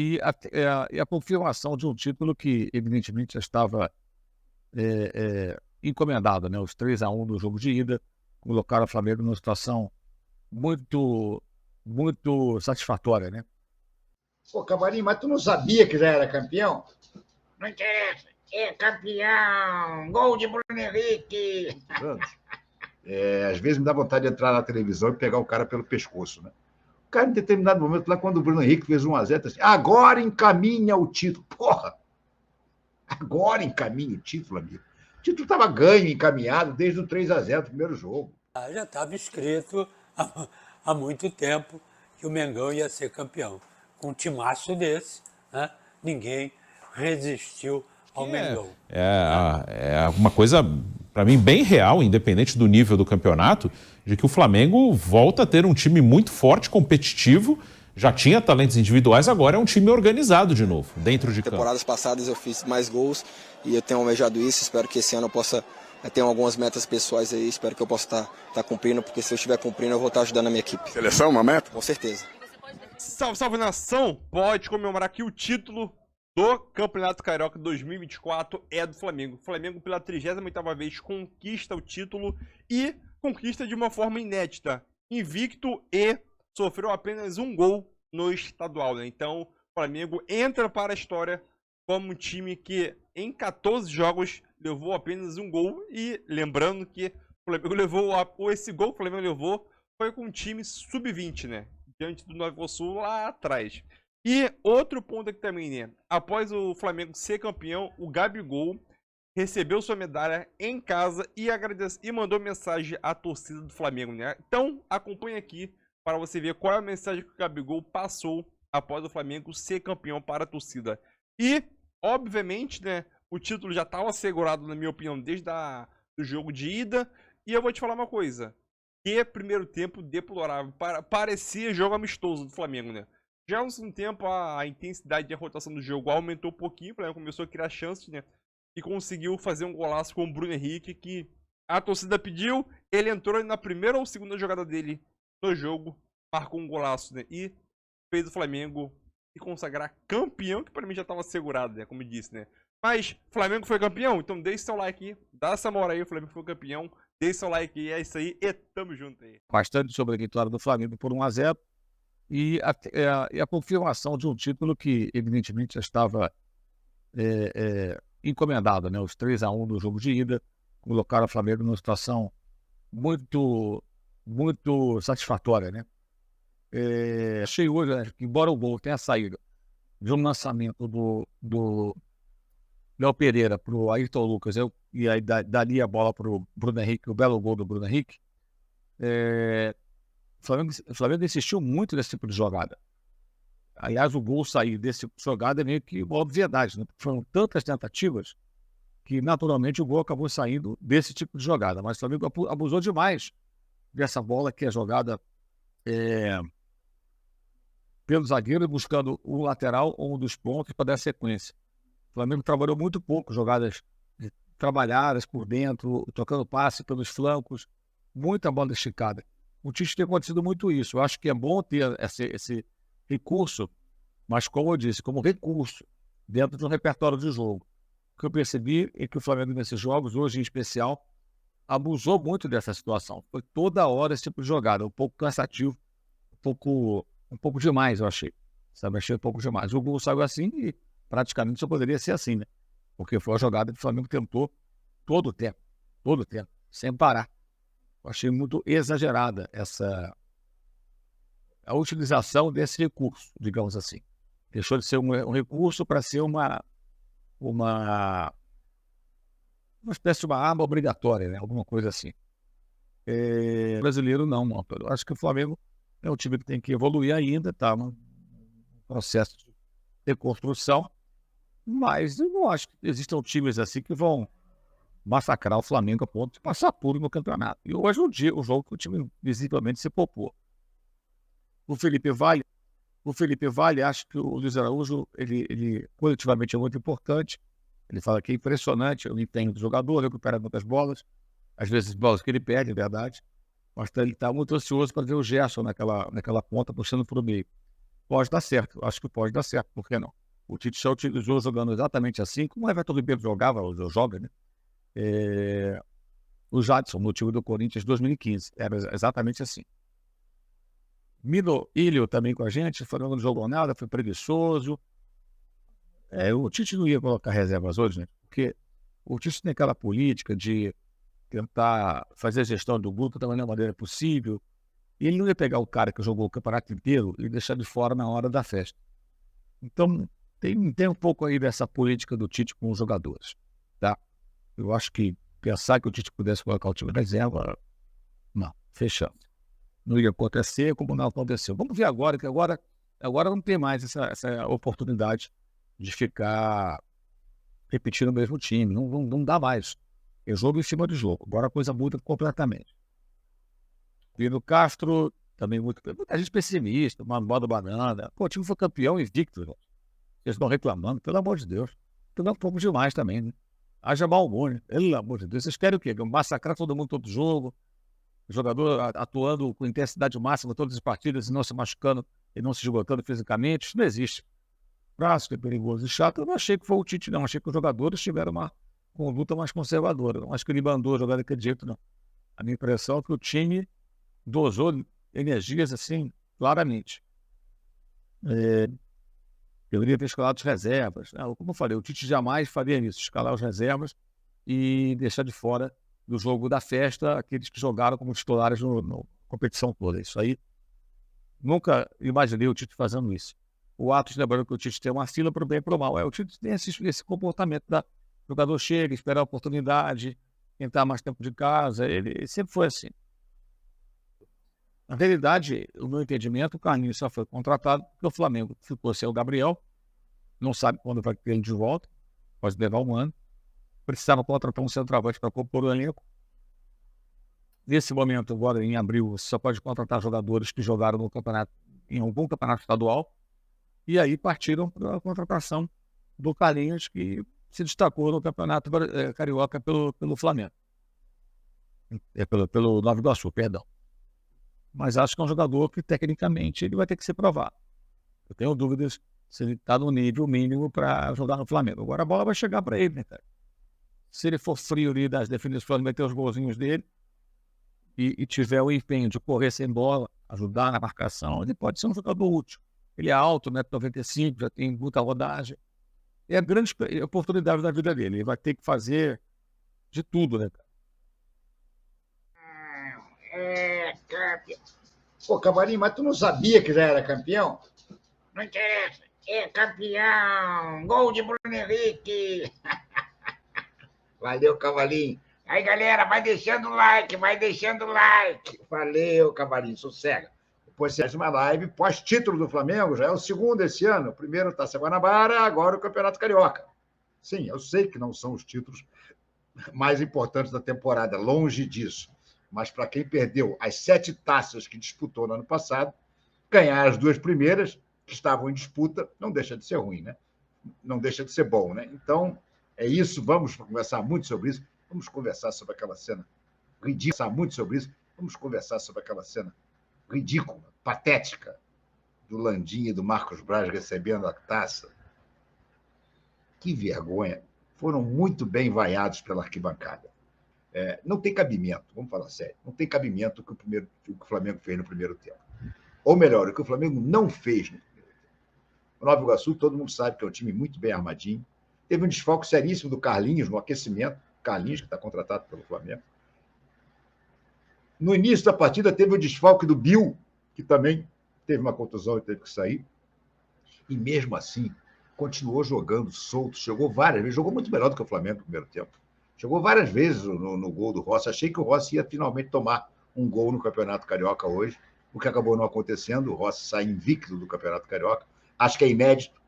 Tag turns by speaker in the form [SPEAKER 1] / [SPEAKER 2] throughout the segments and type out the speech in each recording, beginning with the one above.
[SPEAKER 1] E a confirmação de um título que, evidentemente, já estava encomendado, né? Os 3-1 do jogo de ida colocaram o Flamengo numa situação muito, muito satisfatória, né?
[SPEAKER 2] Pô, Cavalinho, mas tu não sabia que já era campeão? Não interessa, é campeão! Gol de Bruno Henrique! Às vezes me dá vontade de entrar na televisão e pegar o cara pelo pescoço, né? O cara, em determinado momento, lá quando o Bruno Henrique fez 1-0, assim, agora encaminha o título. Porra! Agora encaminha o título, amigo. O título estava ganho, encaminhado, desde o 3-0 do primeiro jogo.
[SPEAKER 3] Já estava escrito há muito tempo que o Mengão ia ser campeão. Com um timaço desse, né, ninguém resistiu ao Mengão.
[SPEAKER 4] É uma coisa, para mim, bem real, independente do nível do campeonato, de que o Flamengo volta a ter um time muito forte, competitivo, já tinha talentos individuais, agora é um time organizado de novo, dentro de campo.
[SPEAKER 5] Temporadas passadas eu fiz mais gols e eu tenho almejado isso, espero que esse ano eu possa ter algumas metas pessoais aí, espero que eu possa estar cumprindo, porque se eu estiver cumprindo eu vou estar ajudando a minha equipe.
[SPEAKER 6] Seleção, uma meta?
[SPEAKER 5] Com certeza.
[SPEAKER 6] Salve, salve nação! Pode comemorar que o título do Campeonato Carioca 2024 é do Flamengo. O Flamengo, pela 38ª vez, conquista o título e conquista de uma forma inédita. Invicto e sofreu apenas um gol no estadual, né? Então, o Flamengo entra para a história como um time que, em 14 jogos, levou apenas um gol. E lembrando que o Flamengo levou esse gol que o Flamengo levou foi com um time sub-20, né? Diante do Nova Iguaçu lá atrás. E outro ponto aqui também, né? Após o Flamengo ser campeão, o Gabigol recebeu sua medalha em casa e mandou mensagem à torcida do Flamengo, né? Então, acompanhe aqui para você ver qual é a mensagem que o Gabigol passou após o Flamengo ser campeão para a torcida. E, obviamente, né, o título já estava assegurado, na minha opinião, desde o jogo de ida. E eu vou te falar uma coisa. Que primeiro tempo deplorável. Parecia jogo amistoso do Flamengo, né? Já no segundo tempo, a intensidade e a rotação do jogo aumentou um pouquinho. O Flamengo começou a criar chances, né? E conseguiu fazer um golaço com o Bruno Henrique, que a torcida pediu. Ele entrou na primeira ou segunda jogada dele no jogo, marcou um golaço, né? E fez o Flamengo se consagrar campeão, que para mim já estava assegurado, né? Como eu disse, né? Mas o Flamengo foi campeão, então deixe seu like aí, dá essa moral aí, o Flamengo foi campeão. Deixe seu like aí, é isso aí, e tamo junto aí.
[SPEAKER 1] Bastante sobre a vitória do Flamengo por 1-0 e a confirmação de um título que, evidentemente, já estava encomendado, né? Os 3-1 do jogo de ida colocaram o Flamengo numa situação muito, muito satisfatória, né? Achei hoje, né, que embora o gol tenha saído de um lançamento do Léo Pereira para o Ayrton Lucas, e aí dali a bola para o Bruno Henrique, o belo gol do Bruno Henrique, o Flamengo insistiu muito nesse tipo de jogada. Aliás, o gol sair desse tipo de jogada é meio que uma obviedade, né? Foram tantas tentativas que, naturalmente, o gol acabou saindo desse tipo de jogada. Mas o Flamengo abusou demais dessa bola que é jogada pelo zagueiro, buscando o lateral ou um dos pontos para dar sequência. O Flamengo trabalhou muito pouco, jogadas trabalhadas por dentro, tocando passe pelos flancos, muita bola esticada. O Tite tem acontecido muito isso. Eu acho que é bom ter esse recurso, mas como eu disse, como recurso, dentro de um repertório de jogo. O que eu percebi é que o Flamengo, nesses jogos, hoje em especial, abusou muito dessa situação. Foi toda hora esse tipo de jogada, um pouco cansativo, um pouco demais, eu achei. Sabe, achei um pouco demais. O gol saiu assim e praticamente só poderia ser assim, né? Porque foi a jogada que o Flamengo tentou todo o tempo, sem parar. Eu achei muito exagerada a utilização desse recurso, digamos assim. Deixou de ser um recurso para ser uma espécie de uma arma obrigatória, né? Alguma coisa assim. Brasileiro não. Eu acho que o Flamengo é um time que tem que evoluir ainda, está no processo de reconstrução, mas eu não acho que existam times assim que vão massacrar o Flamengo a ponto de passar puro no campeonato. E hoje o jogo que o time visivelmente se poupou. O Felipe Vale, acho que o Luiz Araújo, ele coletivamente é muito importante. Ele fala que é impressionante o empenho do jogador, recupera muitas bolas, às vezes bolas que ele perde, é verdade, mas ele está muito ansioso para ver o Gerson naquela ponta puxando para o meio. pode dar certo. Acho que pode dar certo, por que não? O Tite já utilizou jogando exatamente assim, como o Everton Ribeiro jogava, ou joga, né? O Jadson, no time do Corinthians 2015, era exatamente assim. Ilho também com a gente, falando não jogou nada, foi preguiçoso. O Tite não ia colocar reservas hoje, né? Porque o Tite tem aquela política de tentar fazer a gestão do grupo da melhor maneira possível. E ele não ia pegar o cara que jogou o campeonato inteiro e deixar de fora na hora da festa. Então, tem um pouco aí dessa política do Tite com os jogadores, tá? Eu acho que pensar que o Tite pudesse colocar o time na reserva, não, fechamos. Não ia acontecer como não aconteceu. Vamos ver agora, que agora não tem mais essa oportunidade de ficar repetindo o mesmo time. Não dá mais. É jogo em cima de jogo. Agora a coisa muda completamente. Pino Castro, também muita gente pessimista, uma moda banana. Pô, o time foi campeão invicto. Eles estão reclamando, pelo amor de Deus. Então é um pouco demais também, né? Haja mau humor, né? Pelo amor de Deus. Vocês querem o quê? Massacrar todo mundo todo jogo? O jogador atuando com intensidade máxima todas as partidas e não se machucando e não se esgotando fisicamente? Isso não existe. Prático, é perigoso e chato. Eu não achei que foi o Tite, não. Achei que os jogadores tiveram uma conduta mais conservadora. Não acho que ele mandou jogar daquele jeito, não. A minha impressão é que o time dosou energias assim, claramente. Deveria ter escalado as reservas. Como eu falei, o Tite jamais faria isso, escalar as reservas e deixar de fora do jogo da festa aqueles que jogaram como titulares na competição toda. Isso aí, nunca imaginei o Tite fazendo isso. O Atos, lembrando que o Tite tem uma fila para o bem e para o mal. O Tite tem esse comportamento o jogador chega, espera a oportunidade, tentar mais tempo de casa. Ele sempre foi assim. Na realidade, o meu entendimento, o Carlinhos só foi contratado porque o Flamengo ficou sem o Gabriel, não sabe quando vai ter ele de volta, pode levar um ano. Precisava contratar um centroavante para compor o elenco. Nesse momento, agora em abril, você só pode contratar jogadores que jogaram no campeonato, em algum campeonato estadual. E aí partiram para a contratação do Carlinhos, que se destacou no campeonato carioca pelo Flamengo. Pelo Nova Iguaçu, perdão. Mas acho que é um jogador que, tecnicamente, ele vai ter que se provar. Eu tenho dúvidas se ele está no nível mínimo para jogar no Flamengo. Agora a bola vai chegar para ele, né, cara? Se ele for frio ali das definições, meter os golzinhos dele e tiver o empenho de correr sem bola, ajudar na marcação, ele pode ser um jogador útil. Ele é alto, 1,95 m, já tem muita rodagem. É a grande oportunidade da vida dele. Ele vai ter que fazer de tudo, né, cara?
[SPEAKER 2] Campeão. Pô, Cavalinho, mas tu não sabia que já era campeão? Não interessa. É campeão. Gol de Bruno Henrique. Valeu, Cavalinho. Aí, galera, vai deixando o like, Valeu, Cavalinho, sossega. Depois você faz uma live pós-título do Flamengo, já é o segundo esse ano. O primeiro Taça Guanabara, agora o Campeonato Carioca. Sim, eu sei que não são os títulos mais importantes da temporada, longe disso. Mas para quem perdeu as 7 taças que disputou no ano passado, ganhar as 2 primeiras, que estavam em disputa, não deixa de ser ruim, né? Não deixa de ser bom, né? Então, é isso, vamos conversar muito sobre isso. Vamos conversar sobre aquela cena ridícula, patética, do Landim e do Marcos Braz recebendo a taça. Que vergonha. Foram muito bem vaiados pela arquibancada. Não tem cabimento, vamos falar sério, não tem cabimento o que o Flamengo fez no primeiro tempo. Ou melhor, o que o Flamengo não fez no primeiro tempo. O Nova Iguaçu, todo mundo sabe que é um time muito bem armadinho. Teve um desfalque seríssimo do Carlinhos no aquecimento. Carlinhos, que está contratado pelo Flamengo. No início da partida, teve o desfalque do Bill, que também teve uma contusão e teve que sair. E mesmo assim, continuou jogando solto. Chegou várias vezes, jogou muito melhor do que o Flamengo no primeiro tempo. Chegou várias vezes no gol do Rossi. Achei que o Rossi ia finalmente tomar um gol no Campeonato Carioca hoje, o que acabou não acontecendo. O Rossi sai invicto do Campeonato Carioca. Acho que é inédito.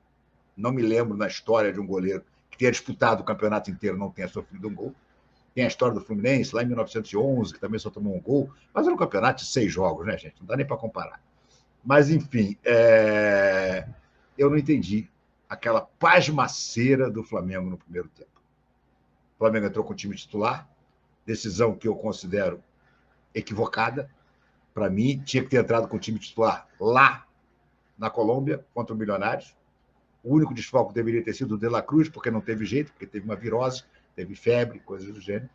[SPEAKER 2] Não me lembro na história de um goleiro que tenha disputado o campeonato inteiro e não tenha sofrido um gol. Tem a história do Fluminense, lá em 1911, que também só tomou um gol. Mas era um campeonato de 6 jogos, né, gente? Não dá nem para comparar. Mas, enfim, eu não entendi aquela pasmaceira do Flamengo no primeiro tempo. O Flamengo entrou com o time titular, decisão que eu considero equivocada. Para mim, tinha que ter entrado com o time titular lá na Colômbia, contra o Milionários. O único desfalque deveria ter sido o De La Cruz, porque não teve jeito, porque teve uma virose, teve febre, coisas do gênero.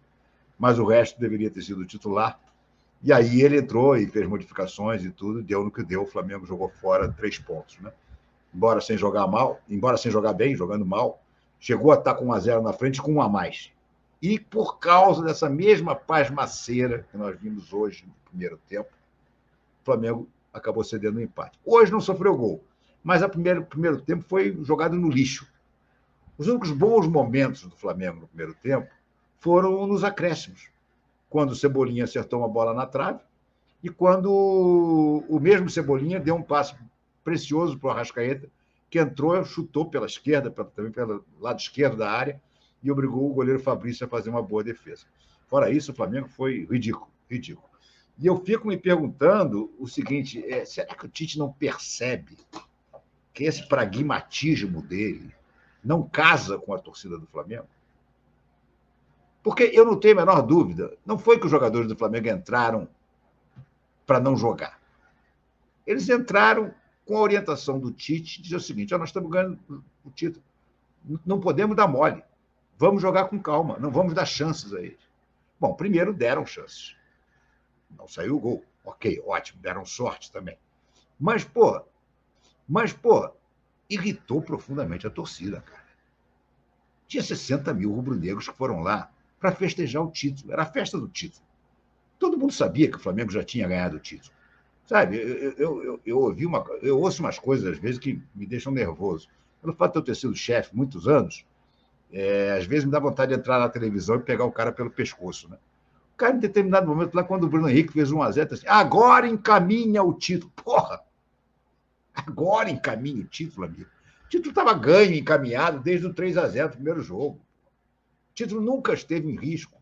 [SPEAKER 2] Mas o resto deveria ter sido o titular. E aí ele entrou e fez modificações e tudo, deu no que deu. O Flamengo jogou fora 3 pontos, né? Embora sem jogar bem, jogando mal, chegou a estar com 1-0 na frente com 1 a mais. E por causa dessa mesma pasmaceira que nós vimos hoje no primeiro tempo, o Flamengo acabou cedendo um empate. Hoje não sofreu gol, mas o primeiro tempo foi jogado no lixo. Os únicos bons momentos do Flamengo no primeiro tempo foram nos acréscimos, quando o Cebolinha acertou uma bola na trave e quando o mesmo Cebolinha deu um passe precioso para o Arrascaeta, que entrou, chutou pela esquerda, também pelo lado esquerdo da área, e obrigou o goleiro Fabrício a fazer uma boa defesa. Fora isso, o Flamengo foi ridículo, ridículo. E eu fico me perguntando o seguinte, será que o Tite não percebe que esse pragmatismo dele não casa com a torcida do Flamengo? Porque eu não tenho a menor dúvida, não foi que os jogadores do Flamengo entraram para não jogar. Eles entraram com a orientação do Tite, dizer o seguinte, nós estamos ganhando o título, não podemos dar mole, vamos jogar com calma, não vamos dar chances a eles. Bom, primeiro deram chances. Não saiu o gol. Ok, ótimo, deram sorte também. Mas, pô, irritou profundamente a torcida, cara. Tinha 60 mil rubro-negros que foram lá para festejar o título. Era a festa do título. Todo mundo sabia que o Flamengo já tinha ganhado o título. Sabe, eu ouço umas coisas, às vezes, que me deixam nervoso. Pelo fato de eu ter sido chefe muitos anos, às vezes me dá vontade de entrar na televisão e pegar o cara pelo pescoço, né? O cara, em determinado momento, lá quando o Bruno Henrique fez 1-0, assim, agora encaminha o título. Porra! Agora encaminha o título, amigo. O título estava ganho, encaminhado, desde o 3-0 do primeiro jogo. O título nunca esteve em risco.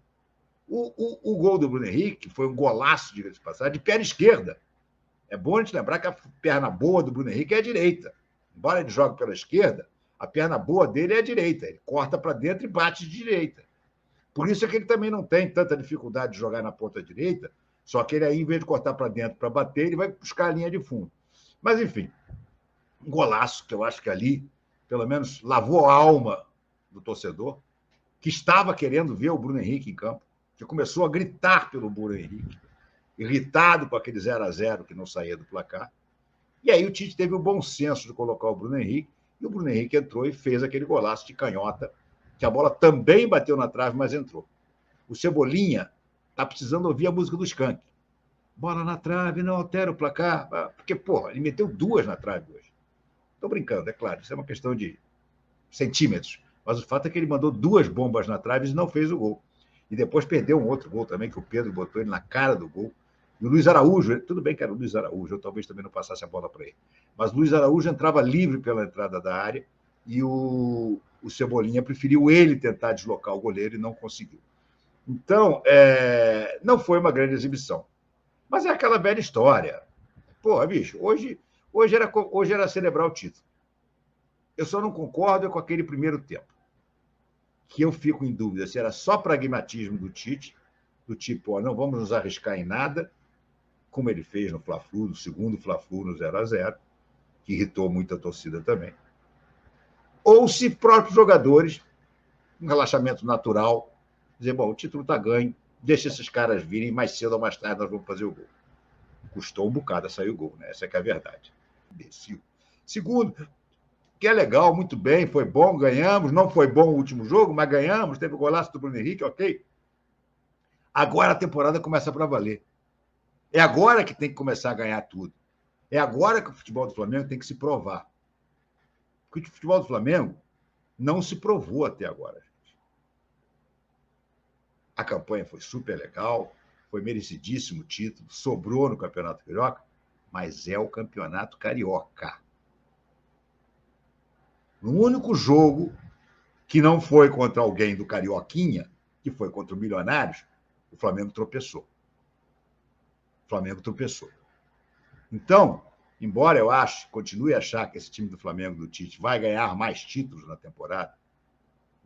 [SPEAKER 2] O gol do Bruno Henrique foi um golaço, diga-se de passagem, de perna esquerda. É bom a gente lembrar que a perna boa do Bruno Henrique é a direita. Embora ele jogue pela esquerda, a perna boa dele é a direita. Ele corta para dentro e bate de direita. Por isso é que ele também não tem tanta dificuldade de jogar na ponta direita, só que ele aí, em vez de cortar para dentro para bater, ele vai buscar a linha de fundo. Mas, enfim, um golaço que eu acho que ali, pelo menos, lavou a alma do torcedor, que estava querendo ver o Bruno Henrique em campo, que começou a gritar pelo Bruno Henrique, irritado com aquele 0-0 que não saía do placar. E aí o Tite teve o bom senso de colocar o Bruno Henrique, e o Bruno Henrique entrou e fez aquele golaço de canhota, que a bola também bateu na trave, mas entrou. O Cebolinha está precisando ouvir a música do Skank. Bola na trave, não altera o placar. Porque, porra, ele meteu 2 na trave hoje. Estou brincando, é claro, isso é uma questão de centímetros. Mas o fato é que ele mandou 2 bombas na trave e não fez o gol. E depois perdeu um outro gol também, que o Pedro botou ele na cara do gol. E o Luiz Araújo, tudo bem que era o Luiz Araújo, eu talvez também não passasse a bola para ele. Mas o Luiz Araújo entrava livre pela entrada da área e o Cebolinha preferiu ele tentar deslocar o goleiro e não conseguiu. Então, não foi uma grande exibição. Mas é aquela velha história. Pô, bicho, hoje era celebrar o título. Eu só não concordo com aquele primeiro tempo, que eu fico em dúvida se era só pragmatismo do Tite, do tipo, não vamos nos arriscar em nada, como ele fez no Fla-Flu, no segundo Fla-Flu, no 0-0, que irritou muito a torcida também. Ou se próprios jogadores, um relaxamento natural, dizer, bom, o título está ganho, deixa esses caras virem, mais cedo ou mais tarde nós vamos fazer o gol. Custou um bocado a sair o gol, né? Essa é que é a verdade. Imbecil. Segundo, que é legal, muito bem, foi bom, ganhamos, não foi bom o último jogo, mas ganhamos, teve o golaço do Bruno Henrique, ok. Agora a temporada começa para valer. É agora que tem que começar a ganhar tudo. É agora que o futebol do Flamengo tem que se provar. Porque o futebol do Flamengo não se provou até agora. Gente. A campanha foi super legal, foi merecidíssimo o título, sobrou no Campeonato Carioca, mas é o Campeonato Carioca. No único jogo que não foi contra alguém do Carioquinha, que foi contra o Milionários, o Flamengo tropeçou. O Flamengo tropeçou. Então, embora eu continue a achar que esse time do Flamengo, do Tite, vai ganhar mais títulos na temporada,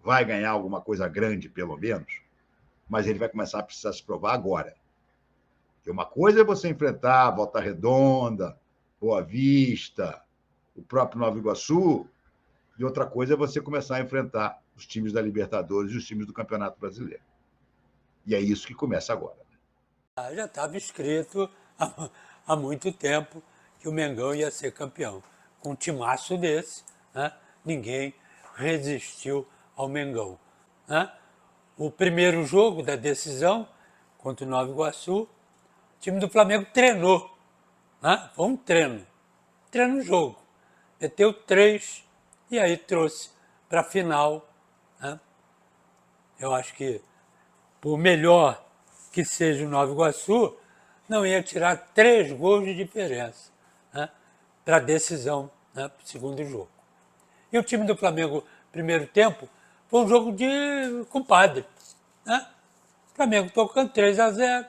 [SPEAKER 2] vai ganhar alguma coisa grande, pelo menos, mas ele vai começar a precisar se provar agora. Porque uma coisa é você enfrentar Volta Redonda, Boa Vista, o próprio Nova Iguaçu, e outra coisa é você começar a enfrentar os times da Libertadores e os times do Campeonato Brasileiro. E é isso que começa agora.
[SPEAKER 3] Já estava escrito há muito tempo que o Mengão ia ser campeão. Com um timaço desse, né, ninguém resistiu ao Mengão. Né? O primeiro jogo da decisão contra o Nova Iguaçu, o time do Flamengo treinou. Né? Foi um treino no jogo. Meteu 3 e aí trouxe para a final. Né? Eu acho que, por melhor que seja o Nova Iguaçu, não ia tirar 3 gols de diferença, né, para a decisão, né, para o segundo jogo. E o time do Flamengo, primeiro tempo, foi um jogo de compadre. Né? Flamengo tocando 3-0,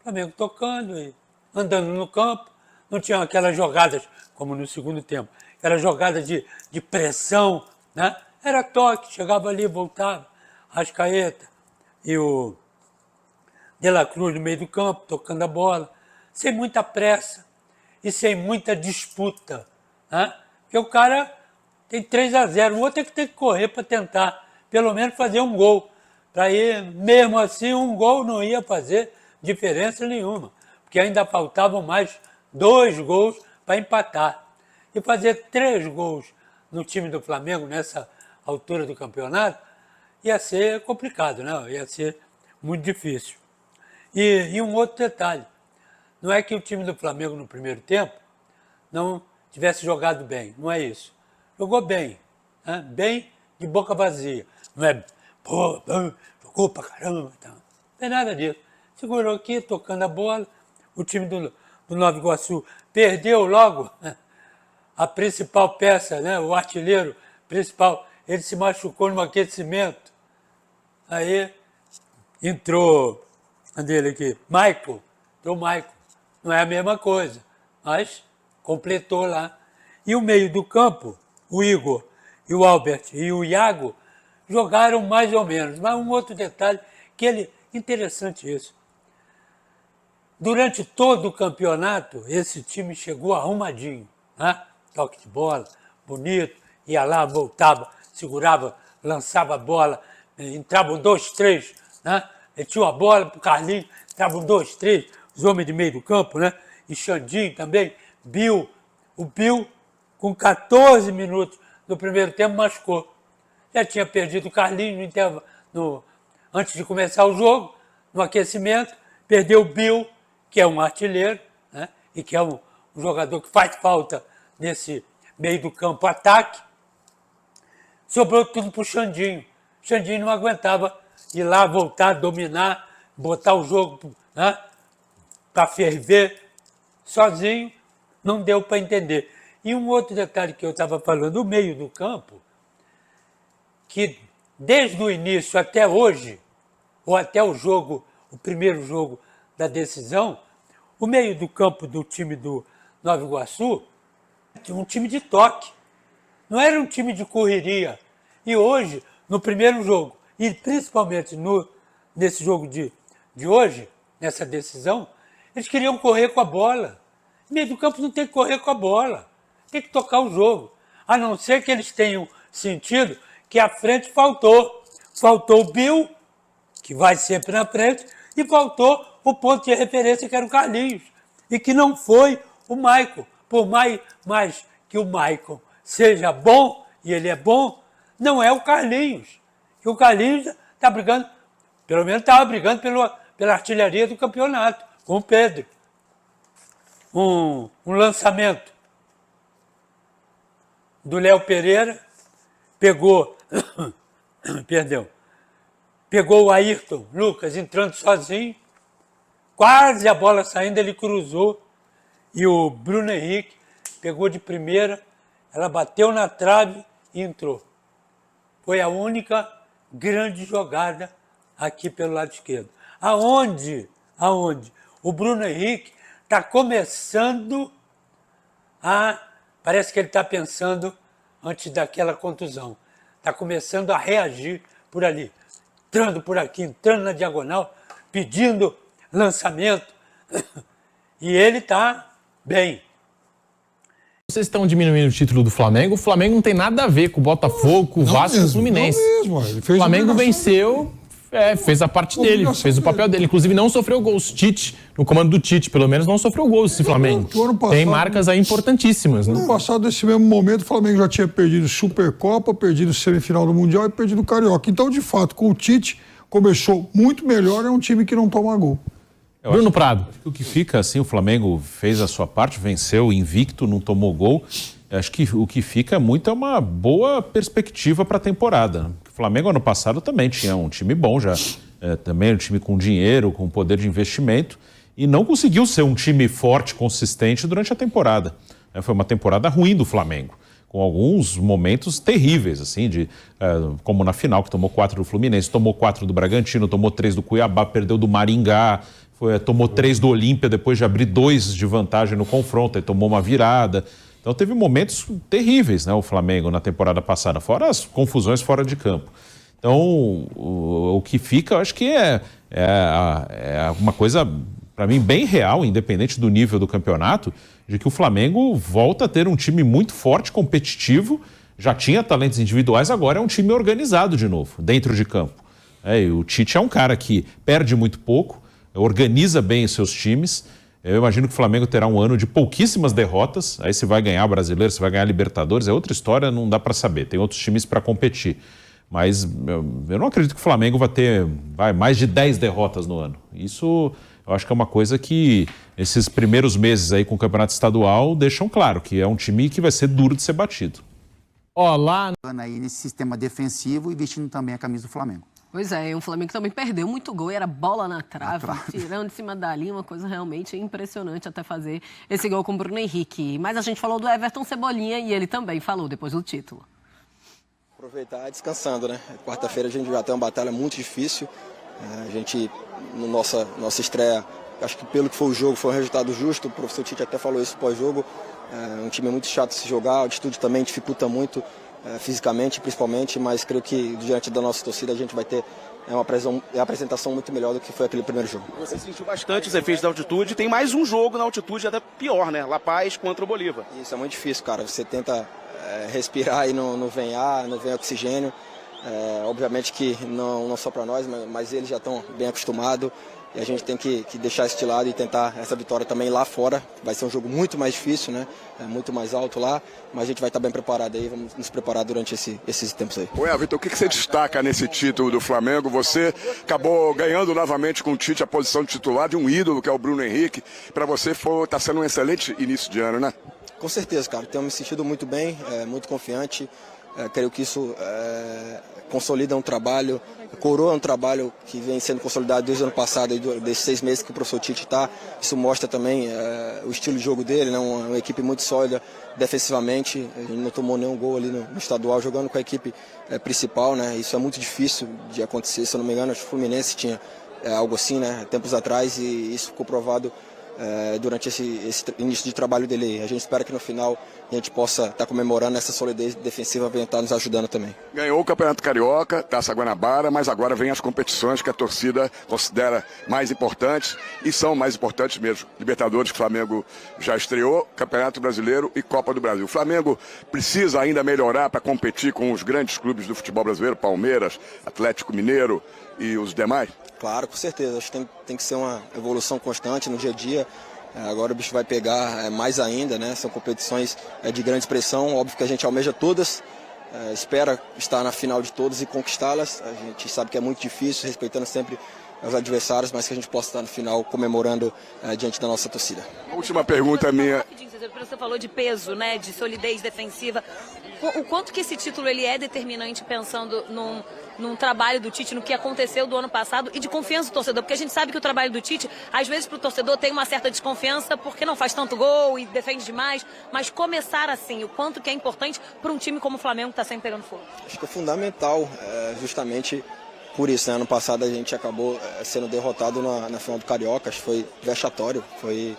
[SPEAKER 3] Flamengo tocando e andando no campo. Não tinha aquelas jogadas, como no segundo tempo, aquelas jogadas de pressão. Né? Era toque, chegava ali, voltava. Arrascaeta e o De La Cruz no meio do campo, tocando a bola, sem muita pressa e sem muita disputa. Né? Porque o cara tem 3-0, o outro é que tem que correr para tentar, pelo menos fazer um gol. Para ir, mesmo assim, um gol não ia fazer diferença nenhuma, porque ainda faltavam mais 2 gols para empatar. E fazer 3 gols no time do Flamengo nessa altura do campeonato ia ser complicado, né? Ia ser muito difícil. E um outro detalhe, não é que o time do Flamengo no primeiro tempo não tivesse jogado bem, não é isso. Jogou bem, né? Bem de boca vazia. Não é, pô, jogou pra caramba. Então. Não tem nada disso. Segurou aqui, tocando a bola, o time do Nova Iguaçu perdeu logo a principal peça, né? O artilheiro principal, ele se machucou no aquecimento. Aí entrou, dele aqui, Michael. Não é a mesma coisa, mas completou lá. E o meio do campo, o Igor e o Albert e o Iago jogaram mais ou menos. Mas um outro detalhe, interessante isso. Durante todo o campeonato, esse time chegou arrumadinho. Né? Toque de bola, bonito, ia lá, voltava, segurava, lançava a bola, entravam 2, 3, né? Metiam a bola para o Carlinhos, entravam 2, 3, os homens de meio do campo, né? E Xandinho também, Bill. O Bill, com 14 minutos do primeiro tempo, machucou. Já tinha perdido o Carlinhos antes de começar o jogo, no aquecimento, perdeu o Bill, que é um artilheiro, né? E que é um jogador que faz falta nesse meio do campo ataque. Sobrou tudo para o Xandinho. O Xandinho não aguentava ir lá, voltar, dominar, botar o jogo, né, para ferver sozinho, não deu para entender. E um outro detalhe que eu estava falando, o meio do campo, que desde o início até hoje, ou até o primeiro jogo da decisão, o meio do campo do time do Nova Iguaçu tinha um time de toque, não era um time de correria. E hoje, no primeiro jogo, e principalmente nesse jogo de hoje, nessa decisão, eles queriam correr com a bola. O meio do campo não tem que correr com a bola, tem que tocar o jogo. A não ser que eles tenham sentido que a frente faltou. Faltou o Bill, que vai sempre na frente, e faltou o ponto de referência, que era o Carlinhos, e que não foi o Michael. Por mais que o Michael seja bom, e ele é bom, não é o Carlinhos. Que o Carlinhos está brigando, pelo menos estava brigando pela artilharia do campeonato, com o Pedro. Um lançamento do Léo Pereira, pegou o Ayrton Lucas entrando sozinho, quase a bola saindo, ele cruzou, e o Bruno Henrique pegou de primeira, ela bateu na trave e entrou. Foi a única grande jogada aqui pelo lado esquerdo. Aonde o Bruno Henrique está começando parece que ele está pensando antes daquela contusão, está começando a reagir por ali, entrando por aqui, entrando na diagonal, pedindo lançamento, e ele está bem.
[SPEAKER 7] Vocês estão diminuindo o título do Flamengo. O Flamengo não tem nada a ver com o Botafogo, com o Vasco e o Fluminense. O Flamengo venceu, fez a parte dele, fez o papel dele. Inclusive não sofreu gols. Tite, no comando do Tite, pelo menos, não sofreu gols esse Flamengo. Tem marcas aí importantíssimas, né?
[SPEAKER 8] No passado, nesse mesmo momento, o Flamengo já tinha perdido Supercopa, perdido semifinal do Mundial e perdido o Carioca. Então, de fato, com o Tite, começou muito melhor, é um time que não toma gol.
[SPEAKER 7] Bruno Prado.
[SPEAKER 4] Acho que o que fica, assim, o Flamengo fez a sua parte, venceu invicto, não tomou gol. Acho que o que fica muito é uma boa perspectiva para a temporada. O Flamengo, ano passado, também tinha um time bom já. Também um time com dinheiro, com poder de investimento. E não conseguiu ser um time forte, consistente durante a temporada. Foi uma temporada ruim do Flamengo, com alguns momentos terríveis, assim, como na final, que tomou 4 do Fluminense, tomou 4 do Bragantino, tomou 3 do Cuiabá, perdeu do Maringá, tomou 3 do Olímpia, depois de abrir 2 de vantagem no confronto, e tomou uma virada. Então teve momentos terríveis, né, o Flamengo na temporada passada, fora as confusões fora de campo. Então o que fica, eu acho que é uma coisa, para mim, bem real, independente do nível do campeonato, de que o Flamengo volta a ter um time muito forte, competitivo, já tinha talentos individuais, agora é um time organizado de novo, dentro de campo. E o Tite é um cara que perde muito pouco, organiza bem os seus times. Eu imagino que o Flamengo terá um ano de pouquíssimas derrotas, aí se vai ganhar Brasileiro, se vai ganhar Libertadores, é outra história, não dá para saber, tem outros times para competir. Mas eu não acredito que o Flamengo vai ter mais de 10 derrotas no ano. Isso eu acho que é uma coisa que esses primeiros meses aí com o Campeonato Estadual deixam claro, que é um time que vai ser duro de ser batido.
[SPEAKER 7] Olá.
[SPEAKER 9] Aí nesse sistema defensivo e vestindo também a camisa do Flamengo.
[SPEAKER 10] Pois é, o Flamengo também perdeu muito gol, era bola na trave, tirando de cima da linha, uma coisa realmente impressionante até fazer esse gol com o Bruno Henrique. Mas a gente falou do Everton Cebolinha e ele também falou depois do título.
[SPEAKER 5] Aproveitar descansando, né? Quarta-feira a gente já tem uma batalha muito difícil. A gente, nossa estreia, acho que pelo que foi o jogo, foi um resultado justo. O professor Tite até falou isso pós-jogo. É um time muito chato de se jogar, a altitude também dificulta muito, fisicamente principalmente, mas creio que diante da nossa torcida a gente vai ter uma apresentação muito melhor do que foi aquele primeiro jogo.
[SPEAKER 11] Você sentiu bastante os efeitos da altitude, tem mais um jogo na altitude até pior, né? La Paz contra o Bolívar.
[SPEAKER 5] Isso é muito difícil, cara. Você tenta respirar e não vem ar, não vem oxigênio. Obviamente que não só para nós, mas eles já estão bem acostumados. E a gente tem que deixar esse de lado e tentar essa vitória também lá fora. Vai ser um jogo muito mais difícil, né? Muito mais alto lá, mas a gente vai estar bem preparado aí, vamos nos preparar durante esses tempos aí.
[SPEAKER 12] Everton, o que você destaca nesse título do Flamengo? Você acabou ganhando novamente com o Tite a posição de titular de um ídolo, que é o Bruno Henrique. Para você está sendo um excelente início de ano, né?
[SPEAKER 5] Com certeza, cara. Tenho me sentido muito bem, muito confiante. Creio que isso consolida um trabalho, coroa um trabalho que vem sendo consolidado desde o ano passado, desses 6 meses que o professor Tite está. Isso mostra também o estilo de jogo dele, né? Uma equipe muito sólida defensivamente. Ele não tomou nenhum gol ali no estadual, jogando com a equipe principal, né? Isso é muito difícil de acontecer. Se eu não me engano, acho que o Fluminense tinha algo assim, né? Tempos atrás, e isso ficou provado durante esse início de trabalho dele. A gente espera que no final a gente possa estar comemorando essa solidez defensiva, vem estar nos ajudando também.
[SPEAKER 12] Ganhou o Campeonato Carioca, Taça Guanabara, mas agora vem as competições que a torcida considera mais importantes, e são mais importantes mesmo. Libertadores, que o Flamengo já estreou, Campeonato Brasileiro e Copa do Brasil. O Flamengo precisa ainda melhorar para competir com os grandes clubes do futebol brasileiro, Palmeiras, Atlético Mineiro e os demais?
[SPEAKER 5] Claro, com certeza. Acho que tem que ser uma evolução constante no dia a dia. Agora o bicho vai pegar mais ainda, né? São competições de grande expressão. Óbvio que a gente almeja todas, espera estar na final de todas e conquistá-las. A gente sabe que é muito difícil, respeitando sempre os adversários, mas que a gente possa estar no final comemorando diante da nossa torcida.
[SPEAKER 12] Última pergunta minha.
[SPEAKER 13] Você falou de peso, né? De solidez defensiva. O quanto que esse título ele é determinante pensando num trabalho do Tite, no que aconteceu do ano passado, e de confiança do torcedor, porque a gente sabe que o trabalho do Tite, às vezes para o torcedor tem uma certa desconfiança porque não faz tanto gol e defende demais, mas começar assim, o quanto que é importante para um time como o Flamengo que está sempre pegando fogo.
[SPEAKER 5] Acho que é fundamental, justamente por isso, né? Ano passado a gente acabou sendo derrotado na final do Carioca, acho que foi vexatório, foi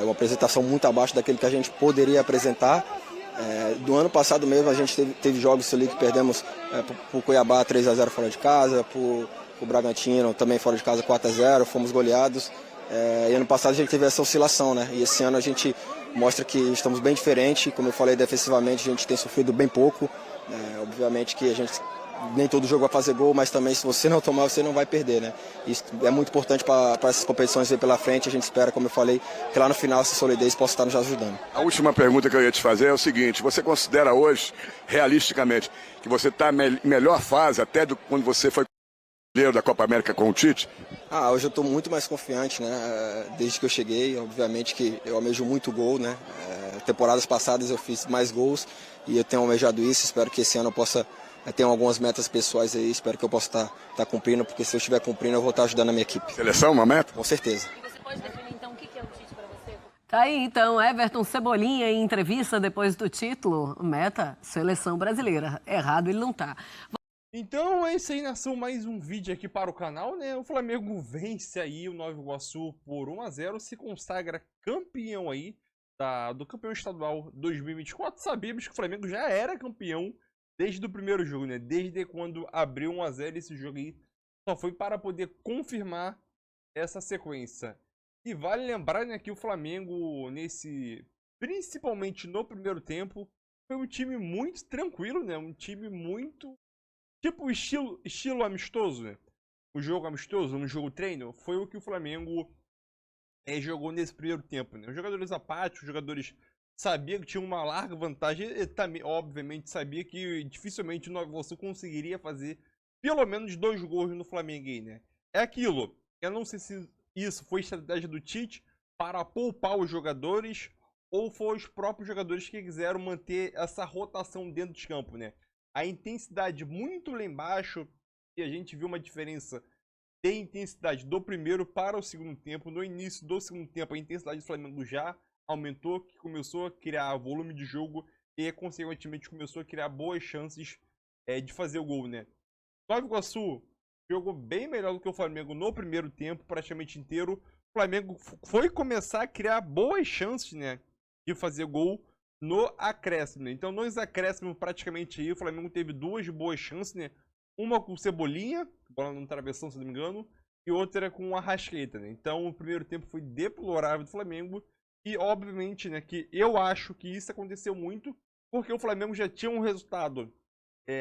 [SPEAKER 5] uma apresentação muito abaixo daquele que a gente poderia apresentar. Do ano passado mesmo a gente teve jogos ali que perdemos para o Cuiabá 3-0 fora de casa, para o Bragantino também fora de casa 4-0, fomos goleados. E ano passado a gente teve essa oscilação, né? E esse ano a gente mostra que estamos bem diferentes. Como eu falei, defensivamente a gente tem sofrido bem pouco. Obviamente que a gente nem todo jogo vai fazer gol, mas também se você não tomar, você não vai perder, né? Isso é muito importante para essas competições vir pela frente. A gente espera, como eu falei, que lá no final essa solidez possa estar nos ajudando.
[SPEAKER 12] A última pergunta que eu ia te fazer é o seguinte: você considera hoje, realisticamente, que você está em melhor fase até do quando você foi da Copa América com o Tite?
[SPEAKER 5] Hoje eu estou muito mais confiante, né? Desde que eu cheguei, obviamente que eu almejo muito gol, né? Temporadas passadas eu fiz mais gols e eu tenho almejado isso. Espero que esse ano eu possa ter algumas metas pessoais aí. Espero que eu possa estar cumprindo, porque se eu estiver cumprindo eu vou estar ajudando a minha equipe.
[SPEAKER 12] Seleção, uma meta?
[SPEAKER 5] Com certeza.
[SPEAKER 13] E você pode definir então o que é o Tite para você?
[SPEAKER 10] Tá aí então, Everton Cebolinha em entrevista depois do título. Meta, seleção brasileira. Errado ele não tá.
[SPEAKER 6] Então é isso aí, nação, mais um vídeo aqui para o canal, né? O Flamengo vence aí o Nova Iguaçu por 1-0, se consagra campeão aí do campeão estadual 2024. Sabemos que o Flamengo já era campeão desde o primeiro jogo, né? Desde quando abriu 1-0 esse jogo aí, só foi para poder confirmar essa sequência. E vale lembrar, né, que o Flamengo, principalmente no primeiro tempo, foi um time muito tranquilo, né? Um time muito tipo estilo amistoso, né? O jogo amistoso, um jogo treino, foi o que o Flamengo jogou nesse primeiro tempo, né? Os jogadores apáticos, os jogadores sabiam que tinham uma larga vantagem e também, obviamente, sabia que dificilmente o Nova Iguaçu conseguiria fazer pelo menos 2 gols no Flamengo aí, né? É aquilo, eu não sei se isso foi estratégia do Tite para poupar os jogadores ou foi os próprios jogadores que quiseram manter essa rotação dentro de campo, né? A intensidade muito lá embaixo, e a gente viu uma diferença de intensidade do primeiro para o segundo tempo. No início do segundo tempo, a intensidade do Flamengo já aumentou, que começou a criar volume de jogo e, consequentemente, começou a criar boas chances de fazer o gol, né? Nova Iguaçu jogou bem melhor do que o Flamengo no primeiro tempo, praticamente inteiro. O Flamengo foi começar a criar boas chances, né, de fazer gol no acréscimo, né? Então, nos acréscimos, praticamente aí, o Flamengo teve 2 boas chances, né? Uma com o Cebolinha, bola no travessão, se não me engano, e outra com o Arrascaeta, né? Então, o primeiro tempo foi deplorável do Flamengo e, obviamente, né, que eu acho que isso aconteceu muito porque o Flamengo já tinha um resultado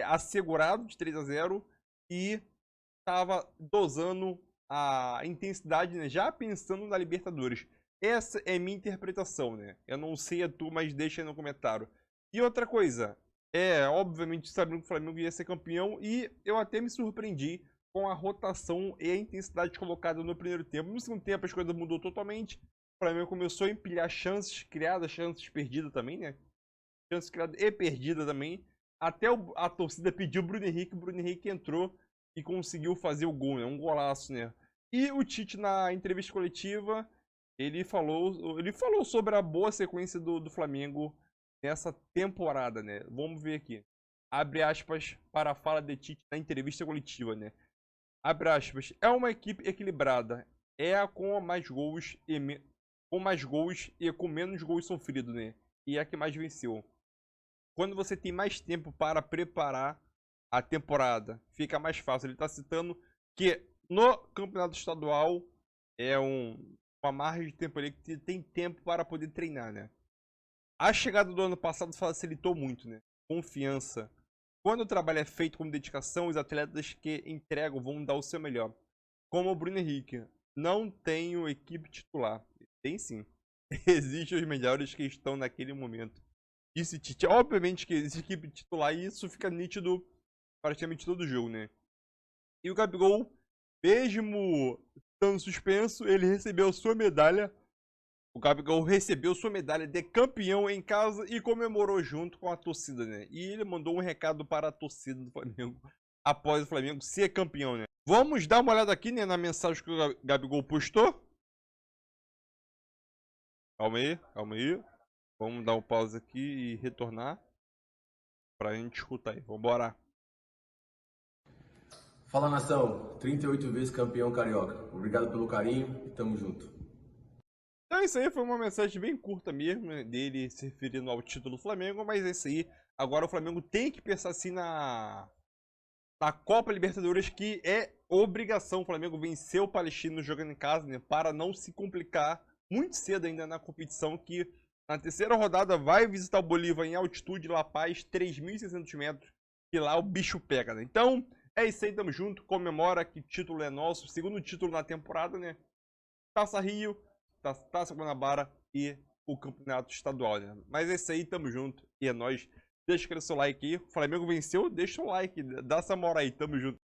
[SPEAKER 6] assegurado de 3-0 e estava dosando a intensidade, né, já pensando na Libertadores. Essa é minha interpretação, né? Eu não sei a tua, mas deixa aí no comentário. E outra coisa, obviamente sabendo que o Flamengo ia ser campeão e eu até me surpreendi com a rotação e a intensidade colocada no primeiro tempo. No segundo tempo as coisas mudou totalmente. O Flamengo começou a empilhar chances criadas, chances perdidas também, né? Chances criadas e perdidas também. Até a torcida pediu o Bruno Henrique entrou e conseguiu fazer o gol, né? Um golaço, né? E o Tite, na entrevista coletiva, ele falou sobre a boa sequência do Flamengo nessa temporada, né? Vamos ver aqui. Abre aspas para a fala de Tite na entrevista coletiva, né? Abre aspas. É uma equipe equilibrada. É a com mais gols e com menos gols sofridos, né? E é a que mais venceu. Quando você tem mais tempo para preparar a temporada, fica mais fácil. Ele está citando que no campeonato estadual é uma margem de tempo ali que tem tempo para poder treinar, né? A chegada do ano passado facilitou muito, né? Confiança. Quando o trabalho é feito com dedicação, os atletas que entregam vão dar o seu melhor. Como o Bruno Henrique. Não tenho equipe titular. Tem sim. Existem os melhores que estão naquele momento. Disse Tite. Obviamente que existe equipe titular e isso fica nítido praticamente todo jogo, né? E o Gabigol, mesmo estando suspenso, ele recebeu sua medalha. O Gabigol recebeu sua medalha de campeão em casa e comemorou junto com a torcida, né? E ele mandou um recado para a torcida do Flamengo após o Flamengo ser campeão, né? Vamos dar uma olhada aqui, né, na mensagem que o Gabigol postou. Calma aí. Vamos dar um pause aqui e retornar pra gente escutar aí. Vambora.
[SPEAKER 14] Fala, nação. 38 vezes campeão carioca. Obrigado pelo carinho e tamo junto.
[SPEAKER 6] Então isso aí foi uma mensagem bem curta mesmo, né, dele se referindo ao título do Flamengo, mas é isso aí. Agora o Flamengo tem que pensar assim na Copa Libertadores, que é obrigação. O Flamengo vencer o Palestino jogando em casa, né, para não se complicar muito cedo ainda na competição, que Na terceira rodada vai visitar o Bolívar em altitude, La Paz, 3.600 metros. E lá o bicho pega, né? Então, é isso aí, tamo junto. Comemora que o título é nosso. Segundo título na temporada, né? Taça Rio, Taça Guanabara e o campeonato estadual, né? Mas é isso aí, tamo junto. E é nóis. Deixa o seu like aí. O Flamengo venceu, deixa o like. Dá essa moral aí, tamo junto.